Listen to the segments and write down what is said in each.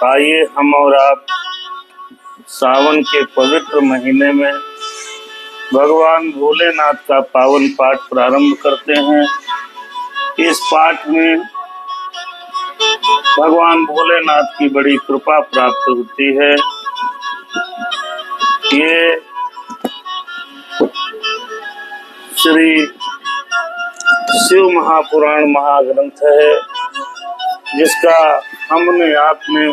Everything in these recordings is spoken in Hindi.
आइए हम और आप सावन के पवित्र महीने में भगवान भोलेनाथ का पावन पाठ प्रारंभ करते हैं। इस पाठ में भगवान भोलेनाथ की बड़ी कृपा प्राप्त होती है। ये श्री शिव महापुराण महाग्रंथ है, जिसका हमने आपने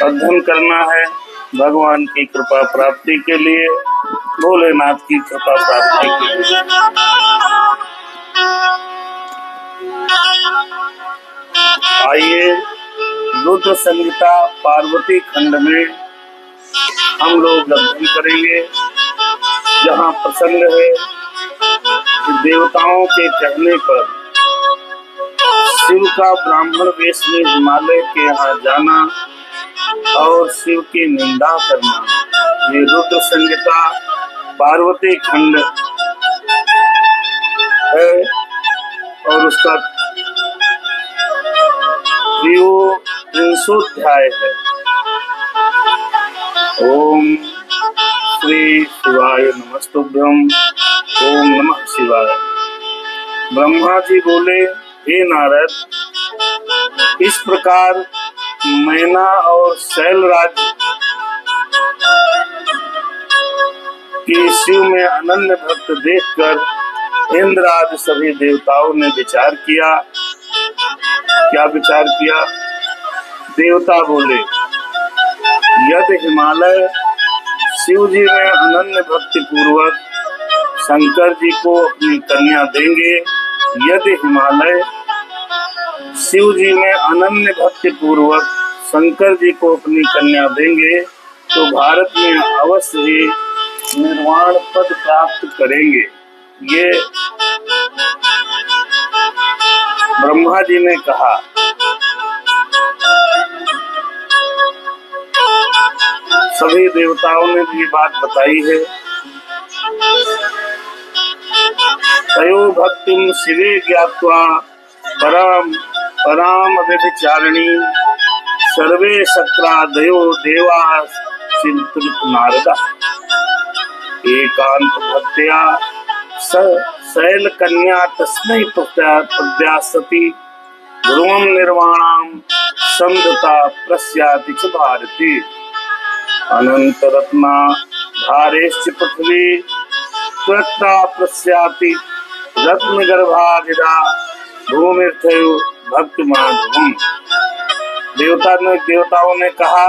अध्ययन करना है भगवान की कृपा प्राप्ति के लिए, भोलेनाथ की कृपा प्राप्ति के लिए। आइए रुद्र संहिता पार्वती खंड में हम लोग अध्ययन करेंगे, जहाँ प्रसंग है कि देवताओं के कहने पर शिव का ब्राह्मण वेश में हिमालय के यहाँ जाना और शिव की निंदा करना। ये रुद्र संहिता पार्वती खंड है और उसका 300 है। ओम श्री शिवाय नमस्तुभ्यं। ओम नमः शिवाय। ब्रह्मा जी बोले, हे नारद, इस प्रकार मैना और शैलराज की शिव में अनन्य भक्त देखकर इंद्र आदि सभी देवताओं ने विचार किया। क्या विचार किया? देवता बोले, यदि हिमालय शिव जी में अनन्य भक्ति पूर्वक शंकर जी को अपनी कन्या देंगे, यदि हिमालय शिव जी में अनन्य भक्ति पूर्वक शंकर जी को अपनी कन्या देंगे, तो भारत में अवश्य ही निर्वाण पद प्राप्त करेंगे। ये ब्रह्मा जी ने कहा। सभी देवताओं ने भी बात बताई है। तयो भक्तिम शिवे ज्ञात्वा पराम व्यभिचारिणी सर्वे शक्रादयो देवा चिंतित नारदा एकांत भक्त्या शैल कन्या तस्मै प्रद्यासति ध्रुवम निर्वाणाम संधता प्रस्याति च भारती अनंत रत्ना धारेश्च पृथ्वी त्वक्ता प्रस्याति रत्न गर्भाधिदा भूमिर्थयो भक्ति माधवम। देवताओं ने कहा,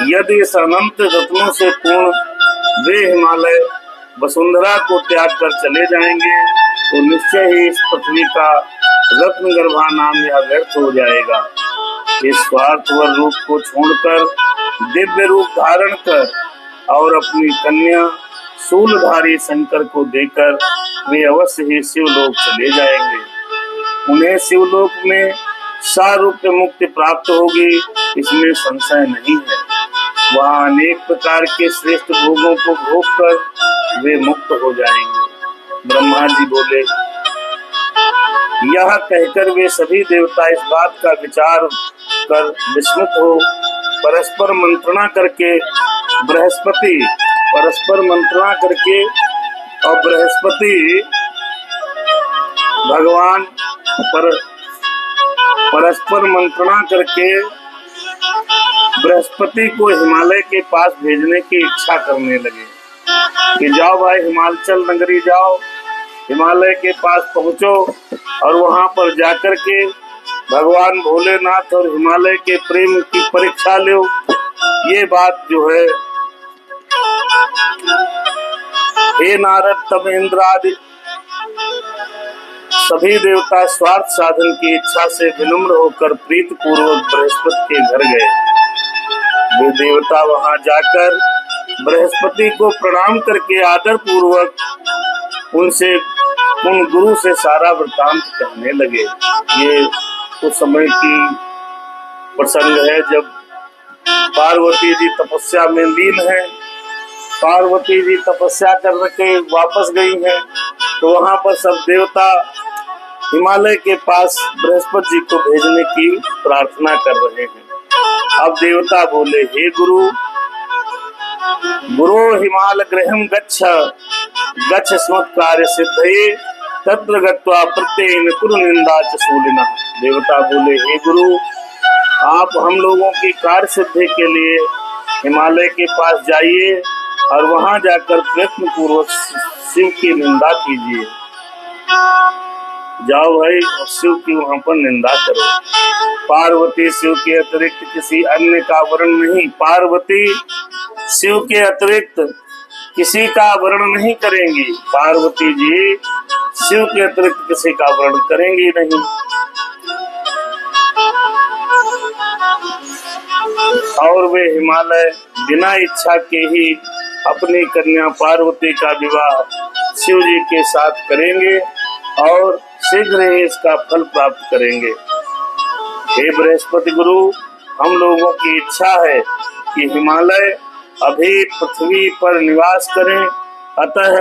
यदि इस अनंत रत्नों से पूर्ण वे हिमालय वसुंधरा को त्याग कर चले जाएंगे, तो निश्चय ही इस पृथ्वी का रत्न गर्भा नाम यह व्यर्थ हो जाएगा। इस स्वार्थवर रूप को छोड़कर दिव्य रूप धारण कर और अपनी कन्या शूलधारी शंकर को देकर वे अवश्य ही शिवलोक चले जाएंगे। उन्हें शिवलोक में सारूप्य मुक्ति प्राप्त होगी, इसमें संशय नहीं है। वहाँ अनेक प्रकार के श्रेष्ठ भोगों को भोग कर वे मुक्त हो जाएंगे। ब्रह्मा जी बोले। यह कहकर वे सभी देवता इस बात का विचार कर विस्मित हो परस्पर मंत्रणा करके भगवान परस्पर मंत्रणा करके बृहस्पति को हिमालय के पास भेजने की इच्छा करने लगे कि जाओ भाई, हिमाचल नगरी जाओ, हिमालय के पास पहुंचो और वहां पर जाकर के भगवान भोलेनाथ और हिमालय के प्रेम की परीक्षा लो। ये बात जो है, हे नारद, तब इंद्र आदि सभी देवता स्वार्थ साधन की इच्छा से विनम्र होकर प्रीत पूर्वक बृहस्पति के घर गए। वे देवता वहां जाकर बृहस्पति को प्रणाम करके आदर पूर्वक उन गुरु से सारा वृतांत कहने लगे। ये उस समय की प्रसंग है जब पार्वती जी तपस्या में लीन है। पार्वती जी तपस्या करके वापस गई हैं, तो वहां पर सब देवता हिमालय के पास बृहस्पति जी को भेजने की प्रार्थना कर रहे हैं। अब देवता बोले, हे गुरु, गुरो हिमाल गृहम गच्छ स्मत्कार्य सिद्धये तत्र गत्वा प्रत्येन कुरु निंदा च शूलिनः। देवता बोले, हे गुरु, आप हम लोगों की कार्य सिद्धि के लिए हिमालय के पास जाइए और वहां जाकर प्रयत्न पूर्वक शिव की निंदा कीजिए। जाओ भाई, शिव की वहां पर निंदा करो। पार्वती शिव के अतिरिक्त किसी अन्य का वर्ण नहीं, पार्वती शिव के अतिरिक्त किसी का वर्ण नहीं करेंगी। पार्वती जी शिव के अतिरिक्त किसी का वर्ण करेंगी नहीं। और वे हिमालय बिना इच्छा के ही अपनी कन्या पार्वती का विवाह शिव जी के साथ करेंगे और शीघ्र ही इसका फल प्राप्त करेंगे। हे बृहस्पति गुरु, हम लोगों की इच्छा है कि हिमालय अभी पृथ्वी पर निवास करें, अतः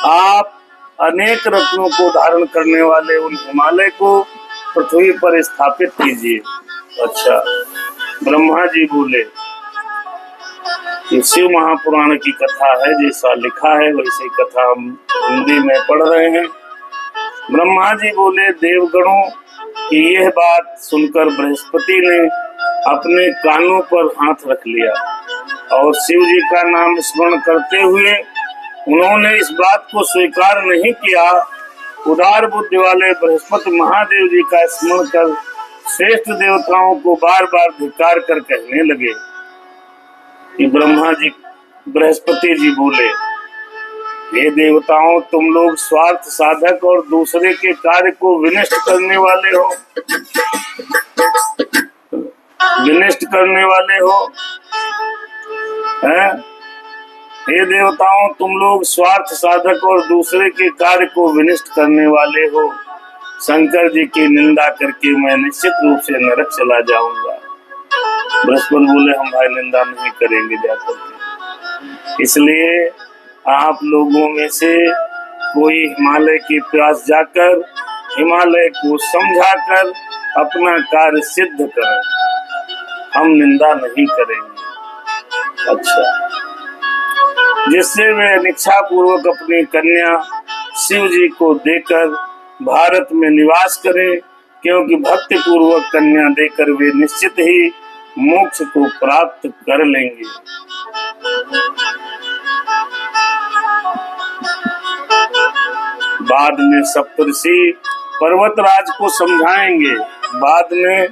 आप अनेक रत्नों को धारण करने वाले उन हिमालय को पृथ्वी पर स्थापित कीजिए। अच्छा, ब्रह्मा जी बोले, ये शिव महापुराण की कथा है, जैसा लिखा है वैसे कथा हम हिंदी में पढ़ रहे हैं। ब्रह्मा जी बोले, देवगणों की यह बात सुनकर बृहस्पति ने अपने कानों पर हाथ रख लिया और शिव जी का नाम स्मरण करते हुए उन्होंने इस बात को स्वीकार नहीं किया। उदार बुद्धि वाले बृहस्पति महादेव जी का स्मरण कर श्रेष्ठ देवताओं को बार बार धिक्कार कर कहने लगे कि बृहस्पति जी बोले, हे देवताओं, तुम लोग स्वार्थ साधक और दूसरे के कार्य को विनष्ट करने वाले हो, हैं? हे देवताओं, तुम लोग स्वार्थ साधक और दूसरे के कार्य को विनष्ट करने वाले हो। शंकर जी की निंदा करके मैं निश्चित रूप से नरक चला जाऊंगा। बृहस्पति बोले, हम भाई निंदा नहीं करेंगे जाकर के। इसलिए आप लोगों में से कोई हिमालय के पास जाकर हिमालय को समझाकर अपना कार्य सिद्ध करें, हम निंदा नहीं करेंगे। अच्छा, जिससे वे अनिच्छा पूर्वक अपनी कन्या शिव जी को देकर भारत में निवास करें, क्योंकि भक्ति पूर्वक कन्या देकर वे निश्चित ही मोक्ष को प्राप्त कर लेंगे। बाद में सप्तऋषि पर्वतराज को समझाएंगे, बाद में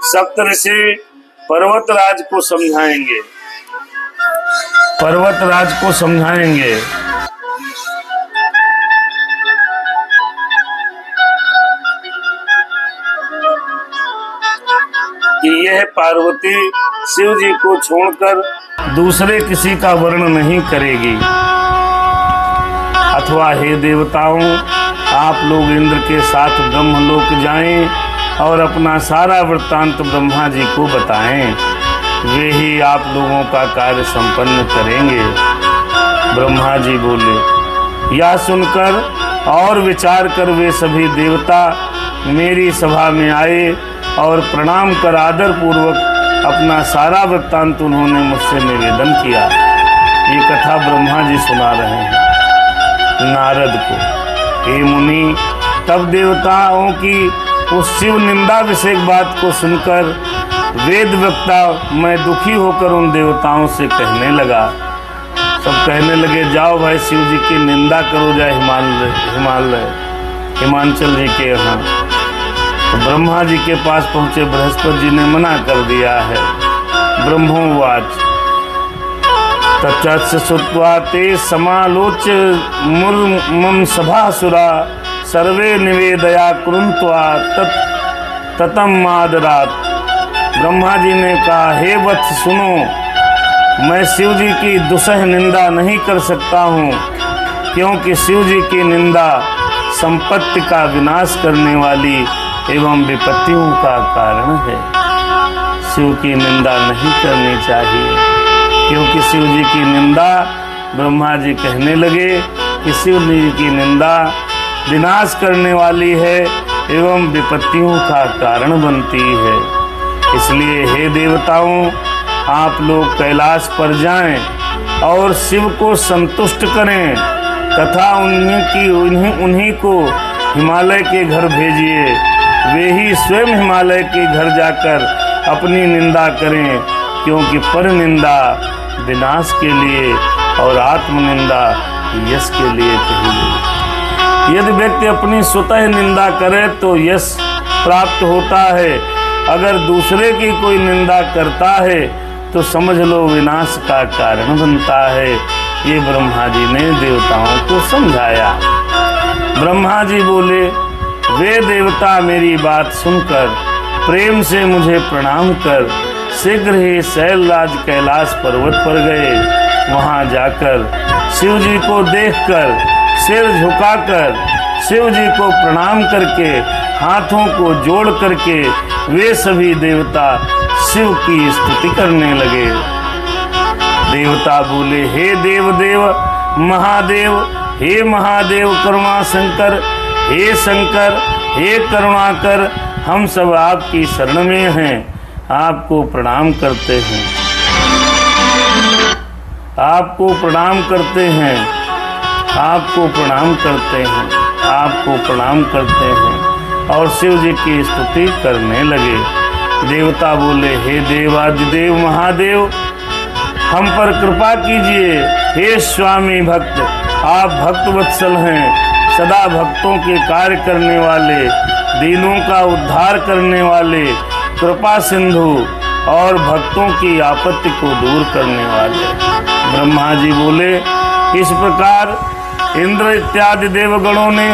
सप्तऋषि पर्वतराज को समझाएंगे, कि यह पार्वती शिव जी को छोड़कर दूसरे किसी का वर्ण नहीं करेगी। अथवा हे देवताओं, आप लोग इंद्र के साथ ब्रह्मलोक जाएं और अपना सारा वृत्तांत ब्रह्मा जी को बताएं, वे ही आप लोगों का कार्य संपन्न करेंगे। ब्रह्मा जी बोले, यह सुनकर और विचार कर वे सभी देवता मेरी सभा में आए और प्रणाम कर आदर पूर्वक अपना सारा वृत्तांत उन्होंने मुझसे निवेदन किया। ये कथा ब्रह्मा जी सुना रहे हैं नारद को। हे मुनि, तब देवताओं की उस शिव निंदा विषयक बात को सुनकर वेद वक्ता मैं दुखी होकर उन देवताओं से कहने लगा। सब कहने लगे, जाओ भाई शिव जी की निंदा करो, जाए हिमांचल जी के यहाँ। तो ब्रह्मा जी के पास पहुंचे बृहस्पति जी ने मना कर दिया है। ब्रह्मोवाच तच्च श्रुत्वा ते समालोच मम सभासुरा सर्वे निवेदया कुरुन्त्वा ततम मादरात। ब्रह्मा जी ने कहा, हे वत्स सुनो, मैं शिव जी की दुसह निंदा नहीं कर सकता हूँ, क्योंकि शिव जी की निंदा संपत्ति का विनाश करने वाली एवं विपत्तियों का कारण है। शिव की निंदा नहीं करनी चाहिए, क्योंकि शिव जी की निंदा, ब्रह्मा जी कहने लगे कि शिव जी की निंदा विनाश करने वाली है एवं विपत्तियों का कारण बनती है। इसलिए हे देवताओं, आप लोग कैलाश पर जाएं और शिव को संतुष्ट करें तथा उन्हीं को हिमालय के घर भेजिए। वे ही स्वयं हिमालय के घर जाकर अपनी निंदा करें, क्योंकि पर निंदा विनाश के लिए और आत्मनिंदा यश के लिए कही गई। यदि व्यक्ति अपनी स्वतः निंदा करे तो यश प्राप्त होता है, अगर दूसरे की कोई निंदा करता है तो समझ लो विनाश का कारण बनता है। ये ब्रह्मा जी ने देवताओं को समझाया। ब्रह्मा जी बोले, वे देवता मेरी बात सुनकर प्रेम से मुझे प्रणाम कर शीघ्र ही शैलराज कैलाश पर्वत पर गए। वहां जाकर शिव जी को देखकर सिर झुकाकर शिव जी को प्रणाम करके हाथों को जोड़ करके वे सभी देवता शिव की स्तुति करने लगे। देवता बोले, हे देवदेव महादेव, हे महादेव करुणा शंकर, हे शंकर, हे करुणाकर, हम सब आपकी शरण में हैं, आपको प्रणाम करते हैं, आपको प्रणाम करते हैं, आपको प्रणाम करते हैं, आपको प्रणाम करते हैं। और शिव जी की स्तुति करने लगे। देवता बोले, हे देवादिदेव महादेव, हम पर कृपा कीजिए। हे स्वामी भक्त, आप भक्त वत्सल हैं, सदा भक्तों के कार्य करने वाले, दीनों का उद्धार करने वाले, कृपा सिंधु और भक्तों की आपत्ति को दूर करने वाले। ब्रह्मा जी बोले, इस प्रकार इंद्र इत्यादि देवगणों ने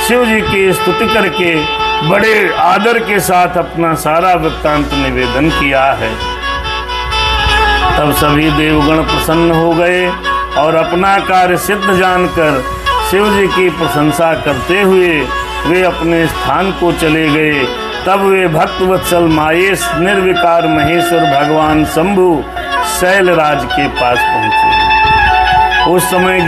शिव जी की स्तुति करके बड़े आदर के साथ अपना सारा वृत्तांत निवेदन किया है। तब सभी देवगण प्रसन्न हो गए और अपना कार्य सिद्ध जानकर शिव जी की प्रशंसा करते हुए वे अपने स्थान को चले गए। तब वे भक्त वत्सल माहेश निर्विकार महेश्वर भगवान शंभु शैलराज के पास पहुंचे। उस समय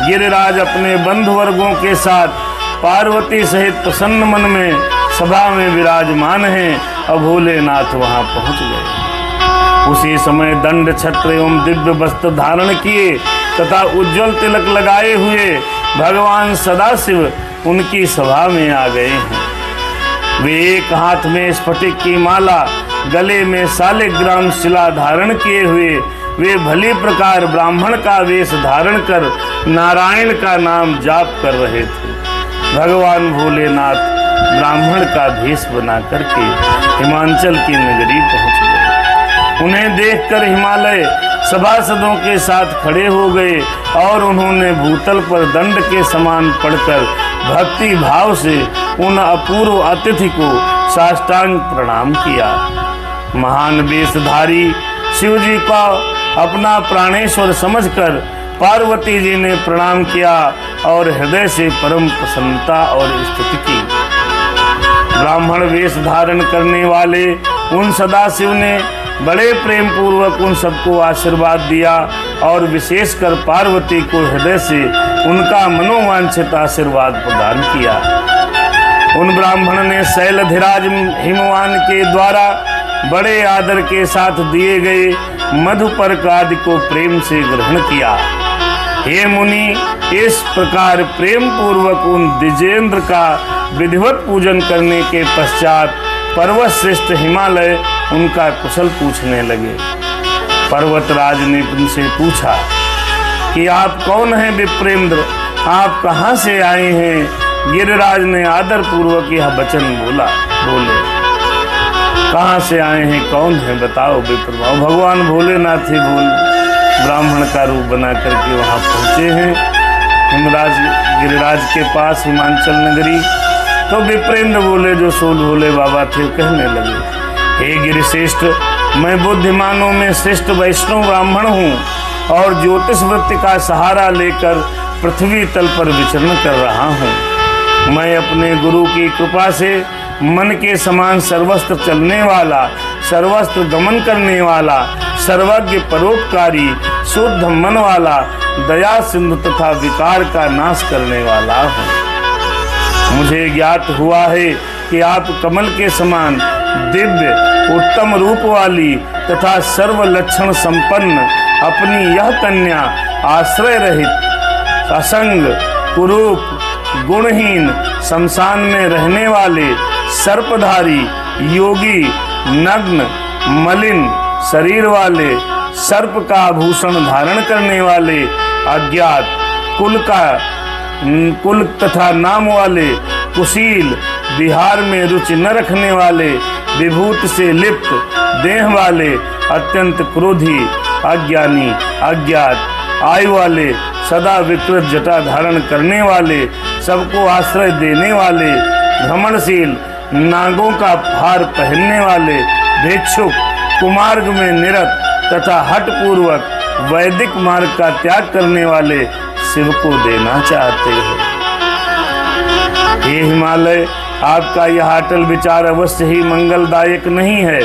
गिरिराज अपने बंधु वर्गों के साथ पार्वती सहित प्रसन्न मन में सभा में विराजमान हैं और भोलेनाथ वहां पहुंच गए। उसी समय दंड छत्र एवं दिव्य वस्त्र धारण किए तथा उज्जवल तिलक लगाए हुए भगवान सदाशिव उनकी सभा में आ गए हैं। वे एक हाथ में स्फटिक की माला, गले में शालिग्राम शिला धारण किए हुए वे भली प्रकार ब्राह्मण का वेश धारण कर नारायण का नाम जाप कर रहे थे। भगवान भोलेनाथ ब्राह्मण का भेष बना करके हिमाचल की नगरी पहुंच गए। उन्हें देखकर हिमालय सभासदों के साथ खड़े हो गए और उन्होंने भूतल पर दंड के समान पड़कर भक्ति भाव से उन अपूर्व अतिथि को साष्टांग प्रणाम किया। महान वेशधारी शिव जी का अपना प्राणेश्वर समझकर पार्वती जी ने प्रणाम किया और हृदय से परम प्रसन्नता और स्तुति की। ब्राह्मण वेश धारण करने वाले उन सदाशिव ने बड़े प्रेम पूर्वक उन सबको आशीर्वाद दिया और विशेषकर पार्वती को हृदय से उनका मनोवांछित आशीर्वाद प्रदान किया। उन ब्राह्मण ने शैलधिराज हिमवान के द्वारा बड़े आदर के साथ दिए गए मधुपर्क आदि को प्रेम से ग्रहण किया। हे मुनि, इस प्रकार प्रेम पूर्वक उन द्विजेंद्र का विधिवत पूजन करने के पश्चात पर्वत श्रेष्ठ हिमालय उनका कुशल पूछने लगे। पर्वतराज ने उनसे पूछा कि आप कौन हैं विप्रेंद्र, आप कहाँ से आए हैं। गिरिराज ने आदर पूर्वक यह वचन बोले कहाँ से आए हैं, कौन है, बताओ विप्र। भगवान भोलेनाथ ही ब्राह्मण का रूप बना करके वहाँ पहुँचे हैं गिरिराज के पास हिमाचल नगरी। तो विप्रेंद्र बोले, जो सोल भोले बाबा थे, कहने लगे, हे गिरिश्रेष्ठ, मैं बुद्धिमानों में श्रेष्ठ वैष्णव ब्राह्मण हूँ और ज्योतिष वृत्ति का सहारा लेकर पृथ्वी तल पर विचरण कर रहा हूँ। मैं अपने गुरु की कृपा से मन के समान सर्वस्त्र चलने वाला, सर्वस्त्र गमन करने वाला, सर्वज्ञ परोपकारी, शुद्ध मन वाला, दया सिंधु तथा विकार का नाश करने वाला हूँ। मुझे ज्ञात हुआ है कि आप कमल के समान दिव्य उत्तम रूप वाली तथा सर्व लक्षण संपन्न अपनी यह कन्या आश्रय रहित असंग कुरूप गुणहीन शमशान में रहने वाले सर्पधारी योगी नग्न मलिन शरीर वाले सर्प का आभूषण धारण करने वाले अज्ञात कुल तथा नाम वाले कुशील विहार में रुचि न रखने वाले विभूत से लिप्त देह वाले अत्यंत क्रोधी अज्ञानी अज्ञात आयु वाले सदा विकृत जटा धारण करने वाले सबको आश्रय देने वाले भ्रमणशील नागों का भार पहनने वाले भिक्षुक कुमार्ग में निरत तथा हठ पूर्वक वैदिक मार्ग का त्याग करने वाले शिव को देना चाहते हैं। हे हिमालय, आपका यह अटल विचार अवश्य ही मंगलदायक नहीं है।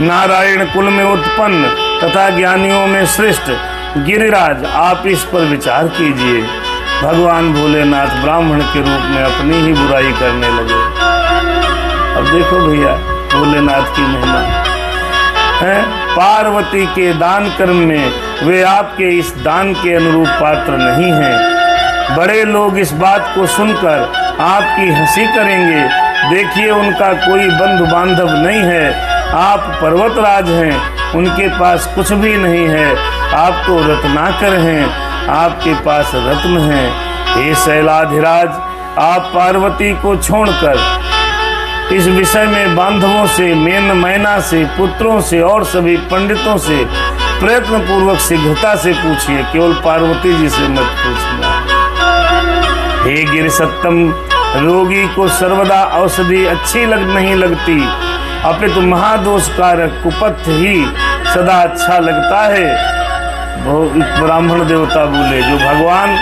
नारायण कुल में उत्पन्न तथा ज्ञानियों में श्रेष्ठ गिरिराज, आप इस पर विचार कीजिए। भगवान भोलेनाथ ब्राह्मण के रूप में अपनी ही बुराई करने लगे। अब देखो भैया भोलेनाथ की महिमा है। पार्वती के दान कर्म में वे आपके इस दान के अनुरूप पात्र नहीं हैं। बड़े लोग इस बात को सुनकर आपकी हंसी करेंगे। देखिए उनका कोई बंधु बांधव नहीं है। आप पर्वतराज हैं, उनके पास कुछ भी नहीं है। आप तो रत्नाकर हैं, आपके पास रत्न हैं। हे शैलाधिराज, आप पार्वती को छोड़कर इस विषय में बांधवों से, मेन मैना से, पुत्रों से और सभी पंडितों से प्रयत्न पूर्वक शीघ्रता से पूछिए। केवल पार्वती जी से मत पूछना। हे गिरिसत्तम, रोगी को सर्वदा औषधि अच्छी नहीं लगती, अपितु महादोषकारक कुपथ ही सदा अच्छा लगता है। ब्राह्मण देवता बोले, जो भगवान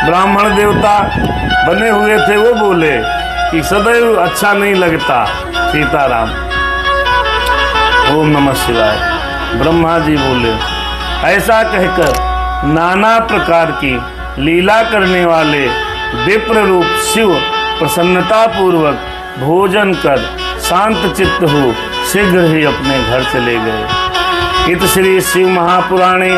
ब्राह्मण देवता बने हुए थे वो बोले कि सदैव अच्छा नहीं लगता सीताराम। ओम नमः शिवाय। ब्रह्मा जी बोले, ऐसा कहकर नाना प्रकार की लीला करने वाले विप्र रूप शिव प्रसन्नता पूर्वक भोजन कर शांत चित्त हो शीघ्र ही अपने घर चले गए। इत श्री शिव महापुराणे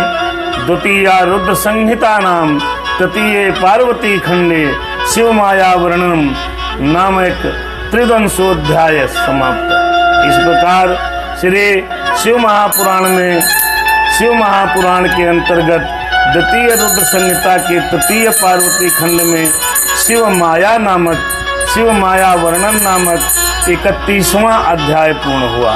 द्वितीया रुद्र संहिता नाम तृतीय पार्वती खंडे शिव माया वर्णनम नामक त्रिदंशोध्याय समाप्त। इस प्रकार श्री शिव महापुराण में शिव महापुराण के अंतर्गत द्वितीय रुद्र संहिता के तृतीय पार्वती खंड में शिव माया वर्णन नामक 31वां अध्याय पूर्ण हुआ।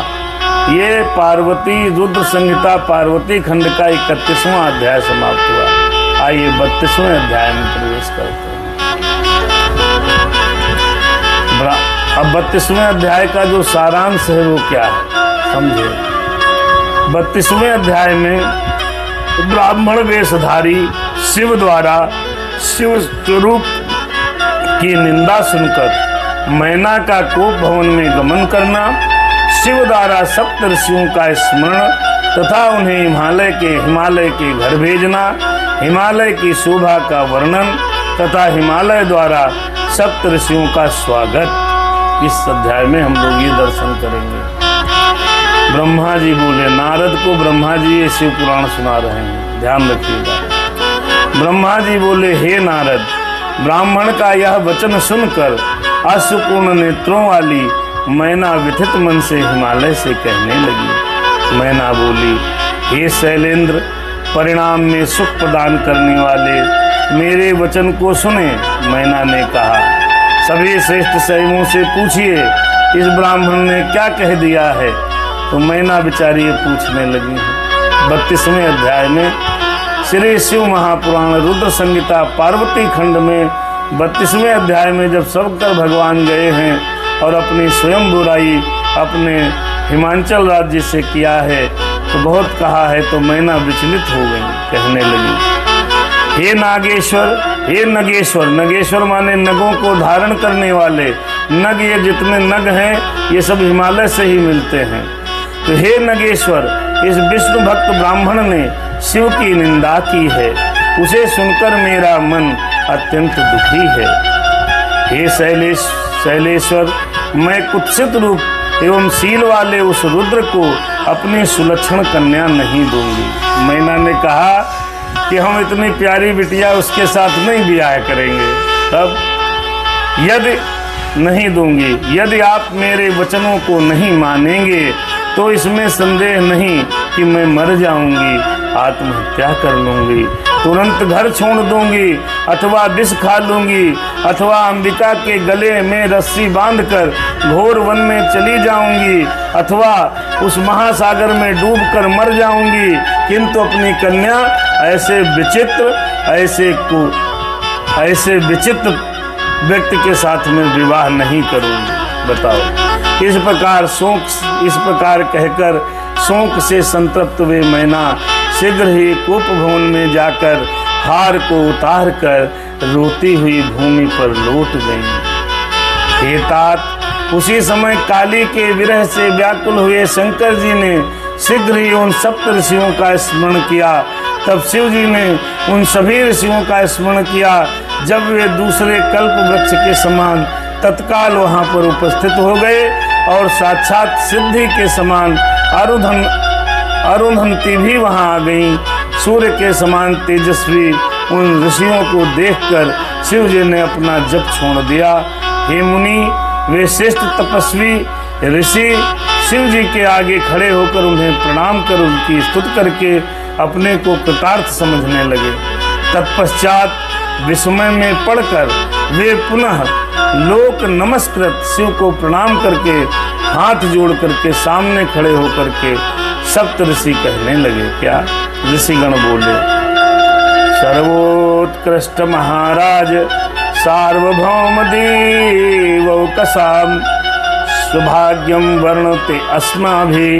ये पार्वती रुद्र संहिता पार्वती खंड का 31वां अध्याय समाप्त हुआ। आइए 32वें अध्याय में प्रवेश करते हैं। अब 32वें अध्याय का जो सारांश है वो क्या है समझे। 32वें अध्याय में ब्राह्मण वेशधारी शिव द्वारा शिव स्वरूप की निंदा सुनकर मैना का कोप भवन में गमन करना, शिव द्वारा सप्त ऋषियों का स्मरण तथा उन्हें हिमालय के घर भेजना, हिमालय की शोभा का वर्णन तथा हिमालय द्वारा सप्त ऋषियों का स्वागत, इस अध्याय में हम लोग ये दर्शन करेंगे। ब्रह्मा जी बोले, नारद को ब्रह्मा जी ये शिव पुराण सुना रहे हैं, ध्यान रखिएगा। ब्रह्मा जी बोले, हे नारद, ब्राह्मण का यह वचन सुनकर अश्रुपूर्ण नेत्रों वाली मैना व्यथित मन से हिमालय से कहने लगी। मैना बोली, हे शैलेंद्र, परिणाम में सुख प्रदान करने वाले मेरे वचन को सुने। मैना ने कहा, सभी श्रेष्ठ शैवों से पूछिए इस ब्राह्मण ने क्या कह दिया है। तो मैना बेचारी ये पूछने लगी है। 32वें अध्याय में श्री शिव महापुराण रुद्र संहिता पार्वती खंड में 32वें अध्याय में जब सबकर भगवान गए हैं और अपनी स्वयं बुराई अपने हिमाचल राज्य से किया है तो बहुत कहा है, तो मैना विचलित हो गई, कहने लगी, हे नागेश्वर, हे नगेश्वर। नगेश्वर माने नगों को धारण करने वाले। नग, ये जितने नग हैं ये सब हिमालय से ही मिलते हैं। तो हे नगेश्वर, इस विष्णु भक्त ब्राह्मण ने शिव की निंदा की है, उसे सुनकर मेरा मन अत्यंत दुखी है। हे शैलेश्वर, मैं कुत्सित रूप एवं शील वाले उस रुद्र को अपनी सुलक्षण कन्या नहीं दूंगी। मैना ने कहा कि हम इतनी प्यारी बिटिया उसके साथ नहीं ब्याह करेंगे। तब यदि नहीं दूंगी, यदि आप मेरे वचनों को नहीं मानेंगे तो इसमें संदेह नहीं कि मैं मर जाऊंगी, आत्महत्या कर लूंगी, तुरंत घर छोड़ दूंगी, अथवा विष खा लूंगी, अथवा अंबिका के गले में रस्सी बांधकर घोर वन में चली जाऊंगी, अथवा उस महासागर में डूबकर मर जाऊंगी, किंतु अपनी कन्या ऐसे विचित्र व्यक्ति के साथ में विवाह नहीं करूंगी। बताओ। इस प्रकार कहकर शोक से संतप्त वे मैना शीघ्र ही कूप भवन में जाकर हार को उतार कर रोती हुई भूमि पर लौट गई। हे तात, उसी समय काली के विरह से व्याकुल हुए शंकर जी ने शीघ्र ही उन सप्त ऋषियों का स्मरण किया। तब शिव जी ने उन सभी ऋषियों का स्मरण किया जब वे दूसरे कल्प वृक्ष के समान तत्काल वहां पर उपस्थित हो गए और साक्षात सिद्धि के समान अरुंधति भी वहां आ गई। सूर्य के समान तेजस्वी उन ऋषियों को देखकर शिव जी ने अपना जप छोड़ दिया। हे मुनि, वे श्रेष्ठ तपस्वी ऋषि शिव जी के आगे खड़े होकर उन्हें प्रणाम कर उनकी स्तुति करके अपने को कृतार्थ समझने लगे। तत्पश्चात विस्मय में पड़कर वे पुनः लोक नमस्कृत शिव को प्रणाम करके हाथ जोड़ करके सामने खड़े होकर के सप्त ऋषि कहने लगे। क्या ऋषिगण बोले, सर्वोत्कृष्ट महाराज सार्वभौम देवौकसाम सौभाग्यम वर्णते अस्माभि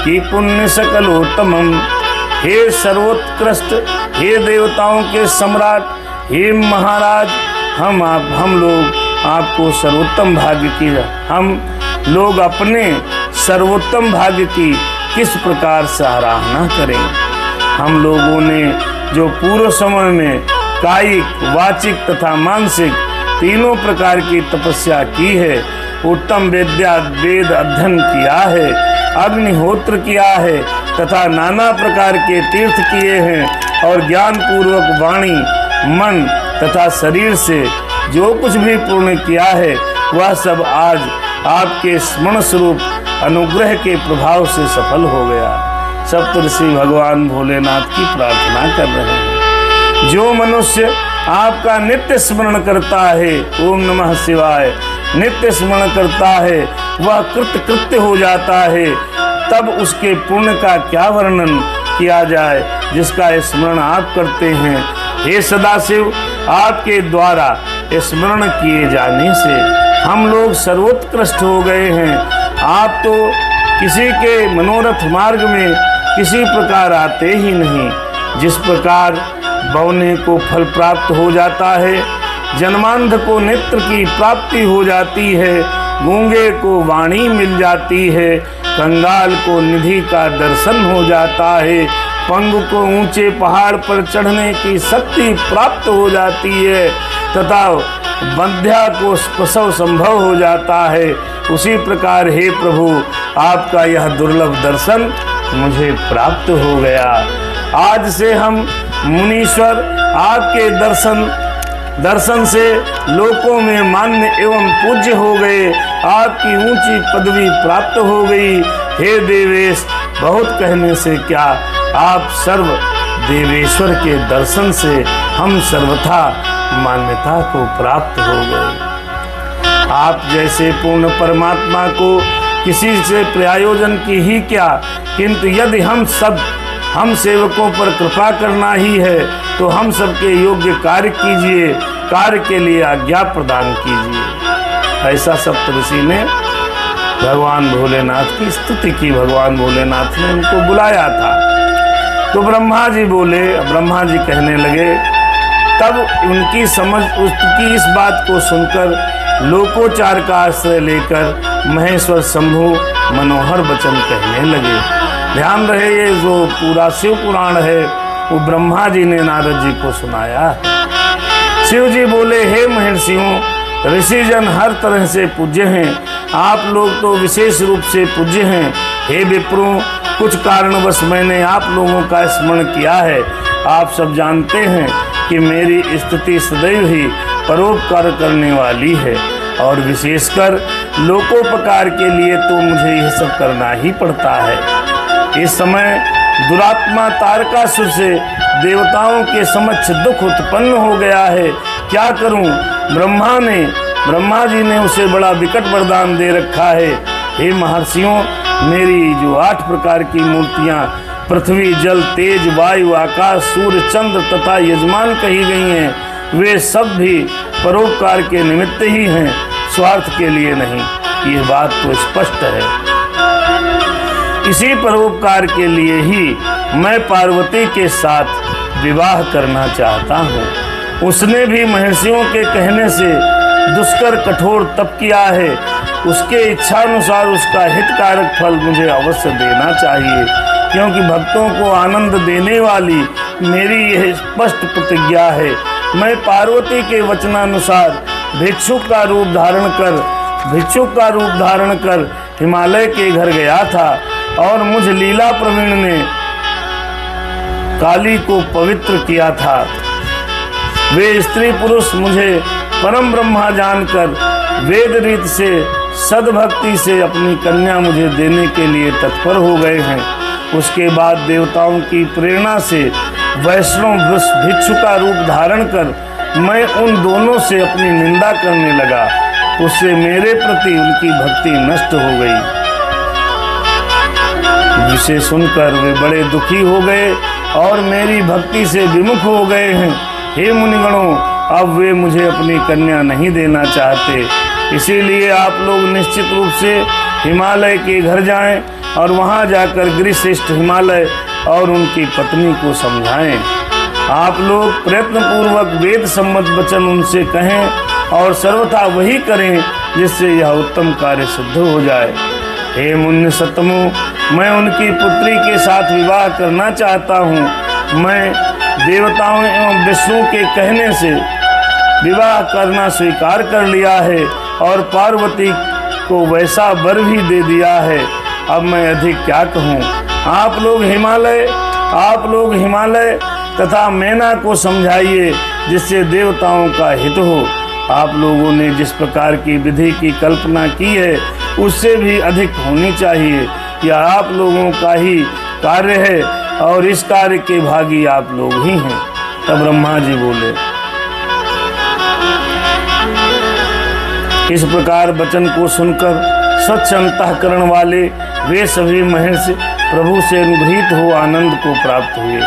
की पुण्य सकलोत्तमम। हे सर्वोत्कृष्ट, हे देवताओं के सम्राट, हे महाराज, हम लोग आपको सर्वोत्तम भाग्य की, हम लोग अपने सर्वोत्तम भाग्य की किस प्रकार सराहना करें। हम लोगों ने जो पूर्व समय में कायिक, वाचिक तथा मानसिक तीनों प्रकार की तपस्या की है, उत्तम वेद अध्ययन किया है, अग्निहोत्र किया है तथा नाना प्रकार के तीर्थ किए हैं और ज्ञान पूर्वक वाणी, मन तथा शरीर से जो कुछ भी पूर्ण किया है, वह सब आज आपके स्मरण स्वरूप अनुग्रह के प्रभाव से सफल हो गया। सप्तऋषि भगवान भोलेनाथ की प्रार्थना कर रहे हैं। जो मनुष्य आपका नित्य स्मरण करता है, ओम नमः शिवाय, नित्य स्मरण करता है, वह कृत्य हो जाता है। तब उसके पुण्य का क्या वर्णन किया जाए जिसका स्मरण आप करते हैं। हे सदाशिव, आपके द्वारा स्मरण किए जाने से हम लोग सर्वोत्कृष्ट हो गए हैं। आप तो किसी के मनोरथ मार्ग में किसी प्रकार आते ही नहीं। जिस प्रकार बौने को फल प्राप्त हो जाता है, जन्मांध को नेत्र की प्राप्ति हो जाती है, गूंगे को वाणी मिल जाती है, कंगाल को निधि का दर्शन हो जाता है, पंगु को ऊंचे पहाड़ पर चढ़ने की शक्ति प्राप्त हो जाती है तथा बंध्या को प्रसव संभव हो जाता है, उसी प्रकार हे प्रभु, आपका यह दुर्लभ दर्शन मुझे प्राप्त हो गया। आज से हम मुनीश्वर आपके दर्शन से लोकों में मान्य एवं पूज्य हो गए, आपकी ऊंची पदवी प्राप्त हो गई। हे देवेश, बहुत कहने से क्या, आप सर्व देवेश्वर के दर्शन से हम सर्वथा मान्यता को प्राप्त हो गए। आप जैसे पूर्ण परमात्मा को किसी से प्रयोजन की ही क्या, किंतु यदि हम सेवकों पर कृपा करना ही है तो हम सबके योग्य कार्य कीजिए, कार्य के लिए आज्ञा प्रदान कीजिए। ऐसा सप्तऋषि ने भगवान भोलेनाथ की स्तुति की। भगवान भोलेनाथ ने उनको बुलाया था तो ब्रह्मा जी कहने लगे। तब उनकी इस बात को सुनकर लोकोचार का आश्रय लेकर महेश्वर शंभु मनोहर वचन कहने लगे। ध्यान रहे, ये जो पूरा शिव पुराण है वो ब्रह्मा जी ने नारद जी को सुनाया है। शिव जी बोले, हे महर्षियों, ऋषिजन हर तरह से पूज्य हैं, आप लोग तो विशेष रूप से पूज्य हैं। हे विप्रों, कुछ कारणवश मैंने आप लोगों का स्मरण किया है। आप सब जानते हैं कि मेरी स्थिति सदैव ही परोपकार करने वाली है, और विशेषकर लोकोपकार के लिए तो मुझे यह सब करना ही पड़ता है। इस समय दुरात्मा तारकासुर से देवताओं के समक्ष दुख उत्पन्न हो गया है। क्या करूं? ब्रह्मा जी ने उसे बड़ा विकट वरदान दे रखा है। हे महर्षियों, मेरी जो 8 प्रकार की मूर्तियां पृथ्वी, जल, तेज, वायु, आकाश, सूर्य, चंद्र तथा यजमान कही गई हैं, वे सब भी परोपकार के निमित्त ही हैं, स्वार्थ के लिए नहीं। ये बात तो स्पष्ट है। इसी परोपकार के लिए ही मैं पार्वती के साथ विवाह करना चाहता हूँ। उसने भी महर्षियों के कहने से दुष्कर कठोर तप किया है। उसके इच्छानुसार उसका हितकारक फल मुझे अवश्य देना चाहिए, क्योंकि भक्तों को आनंद देने वाली मेरी यह स्पष्ट प्रतिज्ञा है। मैं पार्वती के वचनानुसार भिक्षुक का रूप धारण कर हिमालय के घर गया था, और मुझ लीला प्रवीण ने काली को पवित्र किया था। वे स्त्री पुरुष मुझे परम ब्रह्मा जानकर वेद रीत से सद्भक्ति से अपनी कन्या मुझे देने के लिए तत्पर हो गए हैं। उसके बाद देवताओं की प्रेरणा से वैष्णव भिक्षु का रूप धारण कर मैं उन दोनों से अपनी निंदा करने लगा। उससे मेरे प्रति उनकी भक्ति नष्ट हो गई। जिसे सुनकर वे बड़े दुखी हो गए और मेरी भक्ति से विमुख हो गए हैं। हे मुनिगणों, अब वे मुझे अपनी कन्या नहीं देना चाहते। इसीलिए आप लोग निश्चित रूप से हिमालय के घर जाएं और वहां जाकर गिरिश्रेष्ठ हिमालय और उनकी पत्नी को समझाएं। आप लोग प्रयत्न पूर्वक वेद सम्मत वचन उनसे कहें और सर्वथा वही करें जिससे यह उत्तम कार्य सिद्ध हो जाए। हे मुन्य सत्तमो, मैं उनकी पुत्री के साथ विवाह करना चाहता हूँ। मैं देवताओं एवं विष्णु के कहने से विवाह करना स्वीकार कर लिया है और पार्वती को वैसा वर भी दे दिया है। अब मैं अधिक क्या कहूँ। आप लोग हिमालय तथा मैना को समझाइए जिससे देवताओं का हित हो। आप लोगों ने जिस प्रकार की विधि की कल्पना की है उससे भी अधिक होनी चाहिए। यह आप लोगों का ही कार्य है और इस कार्य के भागी आप लोग ही हैं। तब ब्रह्मा जी बोले, इस प्रकार वचन को सुनकर स्वच्छ अंतःकरण वाले वे सभी महर्षि प्रभु से अनुग्रहित हो आनंद को प्राप्त हुए।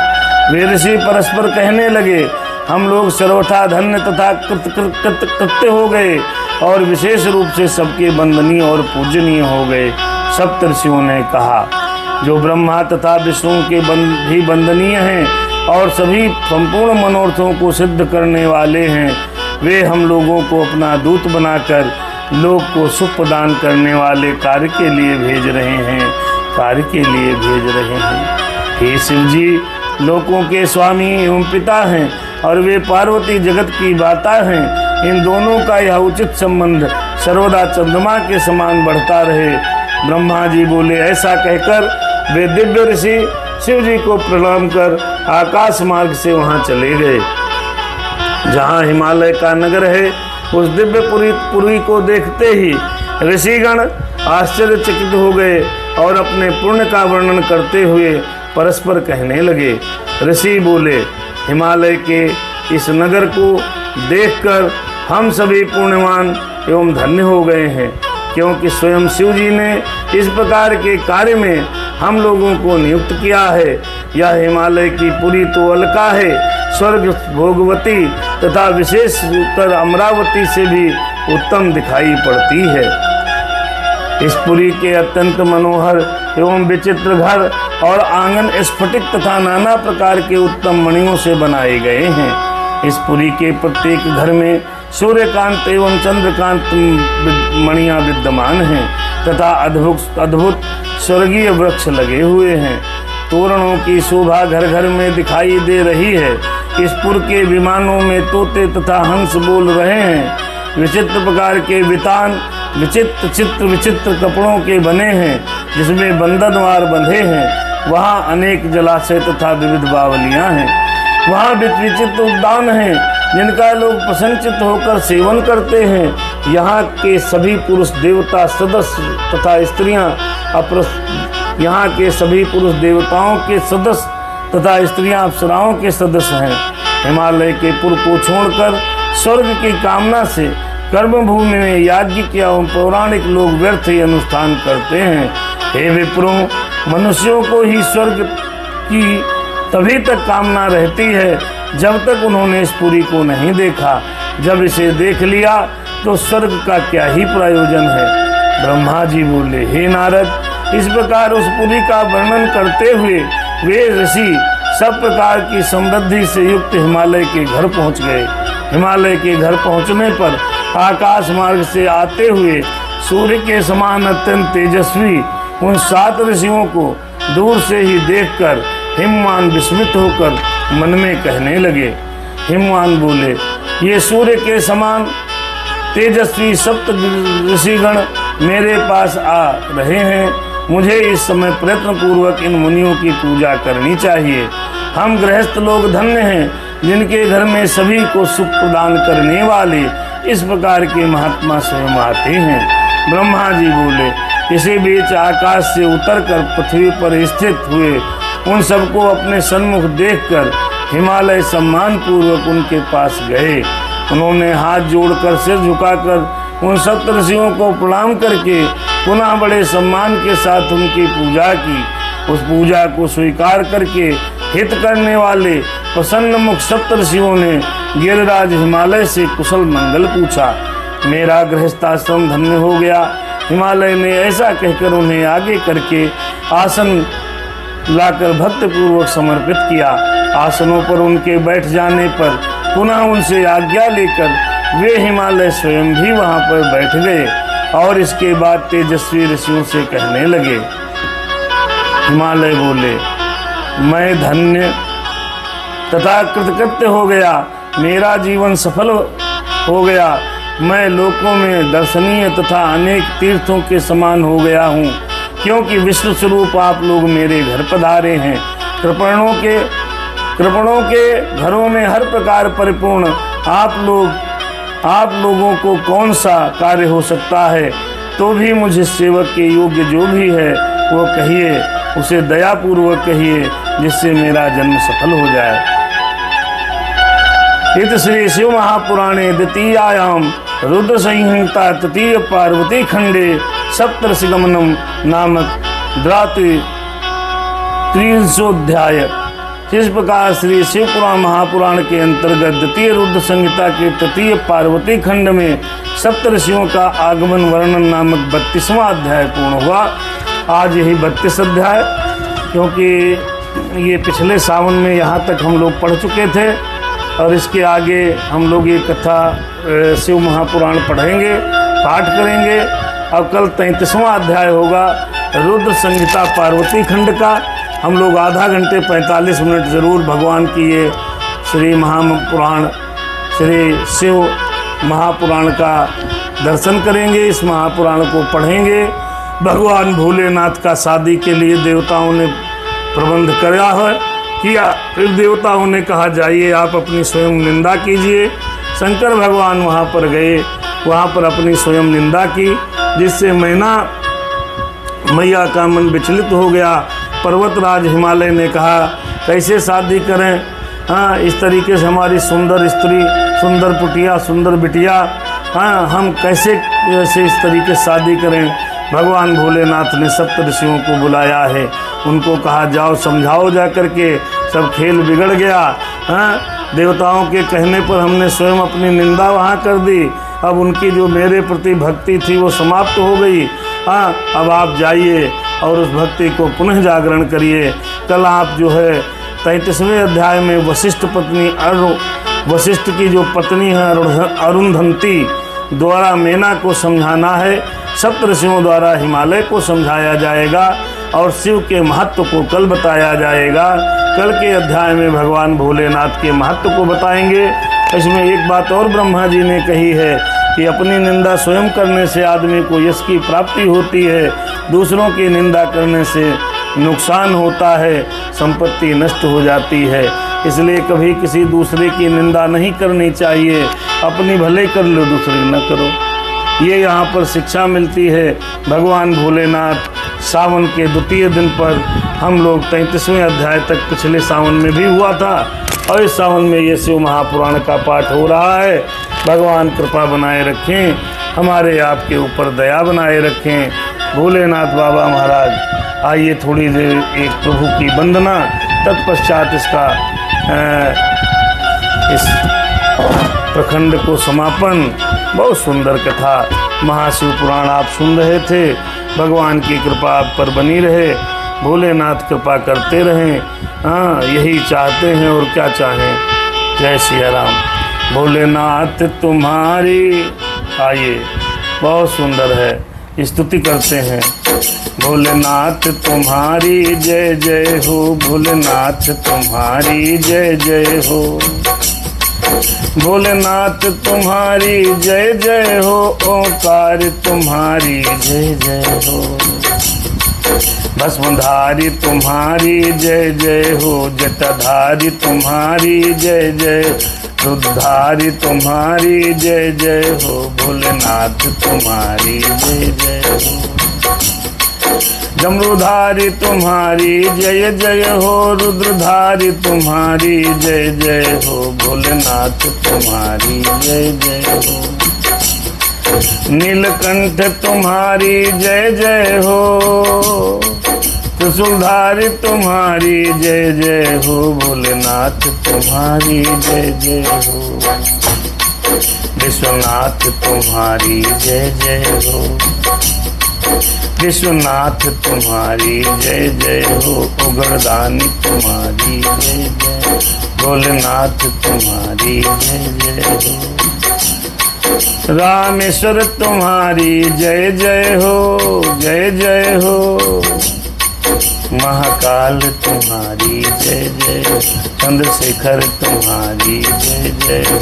वे ऋषि परस्पर कहने लगे, हम लोग सर्वथा धन्य तथा कृत्य हो गए और विशेष रूप से सबके वंदनीय और पूजनीय हो गए। सप्तर्षियों ने कहा, जो ब्रह्मा तथा विष्णु के भी वंदनीय हैं और सभी संपूर्ण मनोरथों को सिद्ध करने वाले हैं, वे हम लोगों को अपना दूत बनाकर लोक को सुख प्रदान करने वाले कार्य के लिए भेज रहे हैं। हे शिव जी, लोकों के स्वामी एवं पिता हैं और वे पार्वती जगत की माता हैं। इन दोनों का यह उचित संबंध सर्वदा चंद्रमा के समान बढ़ता रहे। ब्रह्मा जी बोले। ऐसा कहकर वे दिव्य ऋषि शिव जी को प्रणाम कर आकाश मार्ग से वहां चले गए। जहां हिमालय का नगर है, उस दिव्य पुरी को देखते ही ऋषिगण आश्चर्यचकित हो गए और अपने पुण्य का वर्णन करते हुए परस्पर कहने लगे। ऋषि बोले, हिमालय के इस नगर को देखकर हम सभी पुण्यवान एवं धन्य हो गए हैं, क्योंकि स्वयं शिव जी ने इस प्रकार के कार्य में हम लोगों को नियुक्त किया है। यह हिमालय की पुरी तो अलका है, स्वर्ग भोगवती तथा विशेष कर अमरावती से भी उत्तम दिखाई पड़ती है। इस पुरी के अत्यंत मनोहर एवं विचित्र घर और आंगन स्फटिक तथा नाना प्रकार के उत्तम मणियों से बनाए गए हैं। इस पुरी के प्रत्येक घर में सूर्यकांत एवं चंद्रकांत मणियां विद्यमान हैं तथा अद्भुत स्वर्गीय वृक्ष लगे हुए हैं। तोरणों की शोभा घर घर में दिखाई दे रही है। इस पुर के विमानों में तोते तथा हंस बोल रहे हैं। विचित्र प्रकार के वितान विचित्र चित्र विचित्र कपड़ों के बने हैं, जिसमें बंधनवार बंधे हैं। वहाँ अनेक जलाशय तथा विविध बावलियाँ हैं। वहाँ विचित्र उद्यान हैं, जिनका लोग प्रसन्नचित्त होकर सेवन करते हैं। यहाँ के सभी पुरुष देवता सदस्य तथा स्त्रियाँ यहाँ के सभी पुरुष देवताओं के सदस्य तथा स्त्रियां अप्सराओं के सदस्य हैं। हिमालय के पुर को छोड़कर स्वर्ग की कामना से कर्मभूमि में याज्ञिक एवं पौराणिक लोग व्यर्थ ही अनुष्ठान करते हैं। हे विप्रों, मनुष्यों को ही स्वर्ग की तभी तक कामना रहती है जब तक उन्होंने इस पुरी को नहीं देखा। जब इसे देख लिया तो स्वर्ग का क्या ही प्रयोजन है। ब्रह्मा जी बोले, हे नारद, इस प्रकार उस पुरी का वर्णन करते हुए वे ऋषि सब प्रकार की समृद्धि से युक्त हिमालय के घर पहुंच गए। हिमालय के घर पहुंचने पर आकाश मार्ग से आते हुए सूर्य के समान अत्यंत तेजस्वी उन 7 ऋषियों को दूर से ही देखकर हिमवान विस्मित होकर मन में कहने लगे। हिमवान बोले, ये सूर्य के समान तेजस्वी सप्त ऋषिगण मेरे पास आ रहे हैं। मुझे इस समय प्रयत्न पूर्वक इन मुनियों की पूजा करनी चाहिए। हम गृहस्थ लोग धन्य हैं, जिनके घर में सभी को सुख प्रदान करने वाले इस प्रकार के महात्मा स्वयं आते हैं। ब्रह्मा जी बोले, इसी बीच आकाश से उतरकर पृथ्वी पर स्थित हुए उन सबको अपने सन्मुख देखकर हिमालय सम्मान पूर्वक उनके पास गए। उन्होंने हाथ जोड़कर सिर झुकाकर उन 7 ऋषियों को प्रणाम करके पुनः बड़े सम्मान के साथ उनकी पूजा की। उस पूजा को स्वीकार करके हित करने वाले प्रसन्न मुख 7 ऋषियों ने गिरिराज हिमालय से कुशल मंगल पूछा। मेरा गृहस्थाश्रम धन्य हो गया। हिमालय ने ऐसा कहकर उन्हें आगे करके आसन लाकर भक्तिपूर्वक समर्पित किया। आसनों पर उनके बैठ जाने पर पुनः उनसे आज्ञा लेकर वे हिमालय स्वयं भी वहां पर बैठ गए और इसके बाद तेजस्वी ऋषियों से कहने लगे। हिमालय बोले, मैं धन्य तथा कृतकृत्य हो गया। मेरा जीवन सफल हो गया। मैं लोकों में दर्शनीय तथा अनेक तीर्थों के समान हो गया हूँ, क्योंकि विष्णु स्वरूप आप लोग मेरे घर पधारे हैं। कृपणों के घरों में हर प्रकार परिपूर्ण आप लोगों को कौन सा कार्य हो सकता है। तो भी मुझे सेवक के योग्य जो भी है वो कहिए, उसे दयापूर्वक कहिए, जिससे मेरा जन्म सफल हो जाए। इत श्री शिव महापुराणे द्वितीयायाम रुद्र संहिता तृतीय पार्वती खंडे सप्तर्षिगमनम नामक द्वाति 300 इस प्रकार श्री शिवपुराण महापुराण के अंतर्गत द्वितीय रुद्र संहिता के तृतीय पार्वती खंड में सप्तऋषियों का आगमन वर्णन नामक 32वां अध्याय पूर्ण हुआ। आज यही 32 अध्याय, क्योंकि ये पिछले सावन में यहाँ तक हम लोग पढ़ चुके थे और इसके आगे हम लोग ये कथा शिव महापुराण पढ़ेंगे, पाठ करेंगे। अब कल 33वां अध्याय होगा रुद्र संहिता पार्वती खंड का। हम लोग आधा घंटे 45 मिनट ज़रूर भगवान की ये श्री महापुराण श्री शिव महापुराण का दर्शन करेंगे, इस महापुराण को पढ़ेंगे। भगवान भोलेनाथ का शादी के लिए देवताओं ने प्रबंध किया। फिर देवताओं ने कहा, जाइए आप अपनी स्वयं निंदा कीजिए। शंकर भगवान वहाँ पर गए, वहाँ पर अपनी स्वयं निंदा की, जिससे मैया का मन विचलित हो गया। पर्वतराज हिमालय ने कहा, कैसे शादी करें? हाँ, इस तरीके से हमारी सुंदर स्त्री, सुंदर पुटिया, सुंदर बिटिया, हाँ, हम कैसे इस तरीके से शादी करें? भगवान भोलेनाथ ने सप्त ऋषियों को बुलाया है। उनको कहा, जाओ समझाओ जा करके। सब खेल बिगड़ गया। हाँ, देवताओं के कहने पर हमने स्वयं अपनी निंदा वहाँ कर दी। अब उनकी जो मेरे प्रति भक्ति थी वो समाप्त हो गई। हाँ, अब आप जाइए और उस भक्ति को पुनः जागरण करिए। कल आप जो है 33वें अध्याय में वशिष्ठ की जो पत्नी है अरुंधति द्वारा मेना को समझाना है। सप्त ऋषियों द्वारा हिमालय को समझाया जाएगा और शिव के महत्व को कल बताया जाएगा। कल के अध्याय में भगवान भोलेनाथ के महत्व को बताएंगे। इसमें एक बात और ब्रह्मा जी ने कही है कि अपनी निंदा स्वयं करने से आदमी को यश की प्राप्ति होती है, दूसरों की निंदा करने से नुकसान होता है, संपत्ति नष्ट हो जाती है। इसलिए कभी किसी दूसरे की निंदा नहीं करनी चाहिए, अपनी भले कर लो, दूसरे न करो। ये यहाँ पर शिक्षा मिलती है। भगवान भोलेनाथ सावन के द्वितीय दिन पर हम लोग 33वें अध्याय तक पिछले सावन में भी हुआ था और इस सावन में ये शिव महापुराण का पाठ हो रहा है। भगवान कृपा बनाए रखें, हमारे आपके ऊपर दया बनाए रखें। भोलेनाथ बाबा महाराज, आइए थोड़ी देर एक प्रभु की वंदना, तत्पश्चात इसका इस प्रखंड को समापन। बहुत सुंदर कथा महाशिव पुराण आप सुन रहे थे। भगवान की कृपा आप पर बनी रहे, भोलेनाथ कृपा करते रहें। हाँ, यही चाहते हैं और क्या चाहें। जय सिया राम। भोलेनाथ तुम्हारी, आइए बहुत सुंदर है, स्तुति करते हैं। भोलेनाथ तुम्हारी जय जय हो, भोलेनाथ तुम्हारी जय जय हो, भोलेनाथ तुम्हारी जय जय हो, ओंकार तुम्हारी जय जय हो, भस्मधारी तुम्हारी जय जय हो, जटाधारी तुम्हारी जय जय, रुद्रधारी तुम्हारी जय जय हो, भोलेनाथ तुम्हारी जय जय हो, जमरूधारी तुम्हारी जय जय हो, रुद्रधारी तुम्हारी जय जय हो, भोलेनाथ तुम्हारी जय जय हो, नीलकंठ तुम्हारी जय जय हो, त्रिशूलधारी तुम्हारी जय जय हो, भोलेनाथ तुम्हारी जय जय हो, विश्वनाथ तुम्हारी जय जय हो, विश्वनाथ तुम्हारी जय जय हो, उग्रदानी तुम्हारी जय जय, भोलेनाथ तुम्हारी जय जय हो, रामेश्वर तुम्हारी जय जय हो, जय जय हो, महाकाल तुम्हारी जय जय हो, चंद्रशेखर तुम्हारी जय जय हो,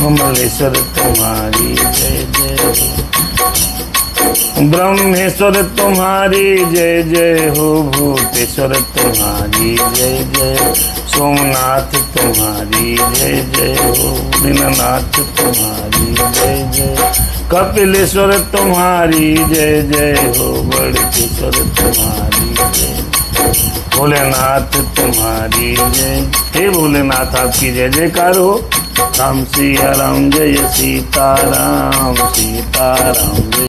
ममलेश्वर तुम्हारी जय जय हो, ब्रह्मेश्वर तुम्हारी जय जय हो, भूतेश्वर तुम्हारी जय जय, सोमनाथ तुम्हारी जय जय हो, दीननाथ तुम्हारी जय जय, कपिलेश्वर तुम्हारी जय जय हो, बड़केश्वर तुम्हारी जय, भोलेनाथ तुम्हारी जय। हे भोलेनाथ आपकी जय जयकार हो। राम सिया राम, जय सीता राम, सीता राम जय।